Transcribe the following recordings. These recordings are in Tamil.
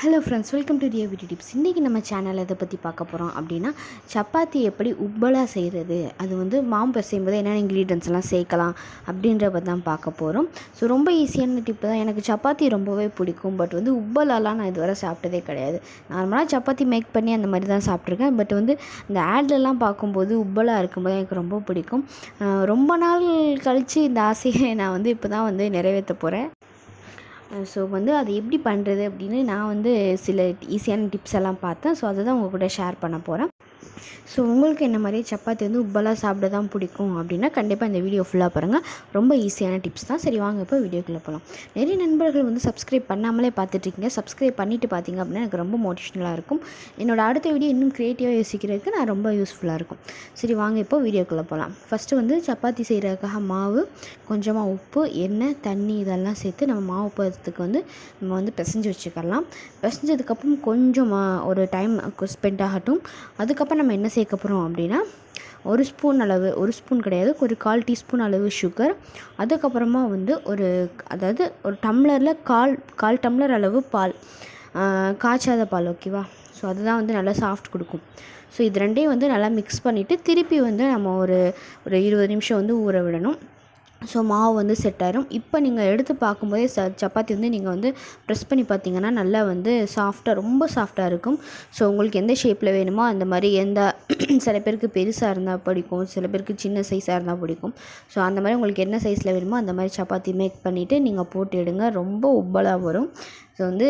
Hello friends, welcome to Riya beauty tips. இன்றைக்கி நம்ம சேனலில் இதை பற்றி பார்க்க போகிறோம் அப்படின்னா, சப்பாத்தி எப்படி உப்பலாக செய்கிறது, அது வந்து மாவு பிசையும் போது என்னென்ன இன்க்ரீடியன்ஸ்லாம் சேர்க்கலாம் அப்படின்றத தான் பார்க்க போகிறோம். ஸோ ரொம்ப ஈஸியான டிப்பு தான். எனக்கு சப்பாத்தி ரொம்பவே பிடிக்கும். பட் வந்து உப்பலாலாம் நான் இதுவரை சாப்பிட்டதே கிடையாது. நார்மலாக சப்பாத்தி மேக் பண்ணி அந்த மாதிரி தான் சாப்பிட்ருக்கேன். பட் வந்து இந்த ஆட்லலாம் பார்க்கும்போது உப்பலாக இருக்கும்போது எனக்கு ரொம்ப பிடிக்கும். ரொம்ப நாள் கழித்து இந்த ஆசையை நான் வந்து இப்போ தான் வந்து நிறைவேற்ற போகிறேன். ஸோ வந்து அது எப்படி பண்ணுறது அப்படின்னு நான் வந்து சில ஈஸியான டிப்ஸ் எல்லாம் பார்த்தேன். ஸோ அதை தான் உங்கள் கூட ஷேர் பண்ண போகிறேன். ஸோ உங்களுக்கு என்ன மாதிரி சப்பாத்தி வந்து உப்பலாக சாப்பிட தான் பிடிக்கும் அப்படின்னா கண்டிப்பாக இந்த வீடியோ ஃபுல்லாக பாருங்கள். ரொம்ப ஈஸியான டிப்ஸ் தான். சரி வாங்க இப்போ வீடியோக்குள்ளே போகலாம். நிறைய நண்பர்கள் வந்து சப்ஸ்கிரைப் பண்ணாமலே பார்த்துட்ருக்கீங்க. சப்ஸ்கிரைப் பண்ணிவிட்டு பார்த்தீங்க அப்படின்னா எனக்கு ரொம்ப மோட்டிவேஷனலாக இருக்கும். என்னோடய அடுத்த வீடியோ இன்னும் க்ரியேட்டிவாக யோசிக்கிறதுக்கு நான் ரொம்ப யூஸ்ஃபுல்லாக இருக்கும். சரி வாங்க இப்போ வீடியோக்குள்ளே போகலாம். ஃபஸ்ட்டு வந்து சப்பாத்தி செய்கிறதுக்காக மாவு, கொஞ்சமாக உப்பு, எண்ணெய், தண்ணி இதெல்லாம் சேர்த்து நம்ம மாவு பதத்துக்கு வந்து நம்ம வந்து பிசைஞ்சு வச்சுக்கலாம். பிசைஞ்சதுக்கப்புறம் கொஞ்சமாக ஒரு டைம் ஸ்பெண்ட் ஆகட்டும். அதுக்கப்புறம் நம்ம என்ன சேர்க்க போகிறோம் அப்படின்னா, ஒரு ஸ்பூன் அளவு, ஒரு ஸ்பூன் கிடையாது, ஒரு 1/4 டீஸ்பூன் அளவு சுகர். அதுக்கப்புறமா வந்து அதாவது ஒரு டம்ளரில் கால் டம்ளர் அளவு பால், காய்ச்சாத பால். ஓகேவா? ஸோ அதுதான் வந்து நல்லா சாஃப்ட் கொடுக்கும். ஸோ இது ரெண்டையும் வந்து நல்லா மிக்ஸ் பண்ணிவிட்டு திருப்பி வந்து நம்ம ஒரு 20 நிமிஷம் வந்து ஊற விடணும். ஸோ மாவு வந்து செட் ஆயிரும். இப்போ நீங்கள் எடுத்து பார்க்கும்போதே சப்பாத்தி வந்து நீங்கள் வந்து ப்ரெஸ் பண்ணி பார்த்தீங்கன்னா நல்லா வந்து சாஃப்டாக, ரொம்ப சாஃப்டாக இருக்கும். ஸோ உங்களுக்கு எந்த ஷேப்பில் வேணுமோ அந்த மாதிரி, சில பேருக்கு பெருசாக இருந்தால் பிடிக்கும், சில பேருக்கு சின்ன சைஸாக இருந்தால் பிடிக்கும். ஸோ அந்த மாதிரி உங்களுக்கு என்ன சைஸில் வேணுமோ அந்த மாதிரி சப்பாத்தி மேக் பண்ணிவிட்டு நீங்கள் போட்டு எடுங்க. ரொம்ப உப்பலாக வரும். ஸோ வந்து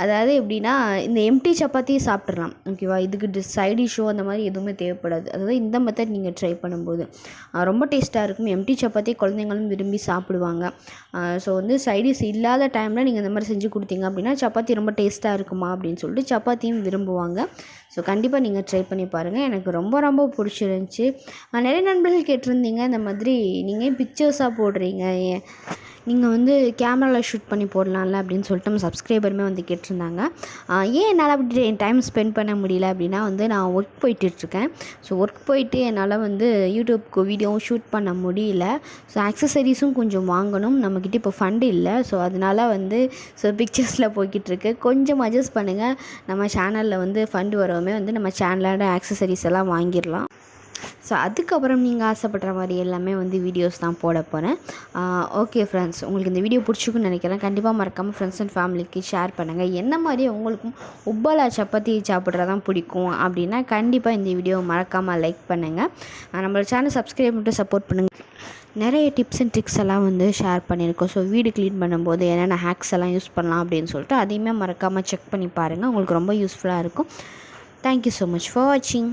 அதாவது எப்படின்னா, இந்த எம்டி சப்பாத்தியை சாப்பிட்றலாம். ஓகேவா? இதுக்கு சைட் டிஷ்ஷோ அந்த மாதிரி எதுவுமே தேவைப்படாது. அதாவது இந்த மெத்தட் நீங்கள் ட்ரை பண்ணும்போது ரொம்ப டேஸ்ட்டாக இருக்கும். எம்டி சப்பாத்தி குழந்தைங்களும் விரும்பி சாப்பிடுவாங்க. ஸோ வந்து சைடிஷ் இல்லாத டைமில் நீங்கள் இந்த மாதிரி செஞ்சு கொடுத்தீங்க அப்படின்னா சப்பாத்தி ரொம்ப டேஸ்ட்டாக இருக்குமா அப்படின்னு சொல்லிட்டு சப்பாத்தியும் விரும்புவாங்க. ஸோ கண்டிப்பாக நீங்கள் ட்ரை பண்ணி பாருங்கள். எனக்கு ரொம்ப ரொம்ப பிடிச்சிருந்துச்சி. நிறைய நண்பர்கள் கேட்டிருந்தீங்க, இந்த மாதிரி நீங்கள் பிக்சர்ஸாக போடுறீங்க, நீங்கள் வந்து கேமராவில் ஷூட் பண்ணி போடலாம்ல அப்படின்னு சொல்லிட்டு நம்ம சப்ஸ்கிரைபருமே வந்து கேட்டிருந்தாங்க. ஏன் என்னால் அப்படி டைம் ஸ்பெண்ட் பண்ண முடியல அப்படின்னா வந்து நான் ஒர்க் போயிட்டுருக்கேன். ஸோ ஒர்க் போயிட்டு என்னால் வந்து யூடியூப்க்கு வீடியோவும் ஷூட் பண்ண முடியல. ஸோ ஆக்சசரிஸும் கொஞ்சம் வாங்கணும். நம்மக்கிட்ட இப்போ ஃபண்டு இல்லை. ஸோ அதனால் வந்து பிக்சர்ஸில் போய்கிட்டுருக்கு. கொஞ்சம் அட்ஜஸ்ட் பண்ணுங்கள். நம்ம சேனலில் வந்து ஃபண்டு வரவுமே வந்து நம்ம சேனலோட ஆக்சசரிஸ் எல்லாம் வாங்கிடலாம். ஸோ அதுக்கப்புறம் நீங்கள் ஆசைப்படுற மாதிரி எல்லாமே வந்து வீடியோஸ் தான் போட போகிறேன். ஓகே ஃப்ரெண்ட்ஸ், உங்களுக்கு இந்த வீடியோ பிடிச்சிக்குன்னு நினைக்கிறேன். கண்டிப்பாக மறக்காமல் ஃப்ரெண்ட்ஸ் அண்ட் ஃபேமிலிக்கு ஷேர் பண்ணுங்கள். என்ன மாதிரி உங்களுக்கும் உப்பலா சப்பாத்தி சாப்பிட்றதான் பிடிக்கும் அப்படின்னா கண்டிப்பாக இந்த வீடியோ மறக்காமல் லைக் பண்ணுங்கள். நம்மளோட சேனல் சப்ஸ்கிரைப் பண்ணிட்டு சப்போர்ட் பண்ணுங்கள். நிறைய டிப்ஸ் அண்ட் ட்ரிக்ஸ் எல்லாம் வந்து ஷேர் பண்ணியிருக்கோம். ஸோ வீடு க்ளீன் பண்ணும்போது என்னென்ன ஹேக்ஸ் எல்லாம் யூஸ் பண்ணலாம் அப்படின்னு சொல்லிட்டு அதையுமே மறக்காமல் செக் பண்ணி பாருங்கள். உங்களுக்கு ரொம்ப யூஸ்ஃபுல்லாக இருக்கும். தேங்க்யூ ஸோ மச் ஃபார் வாட்சிங்.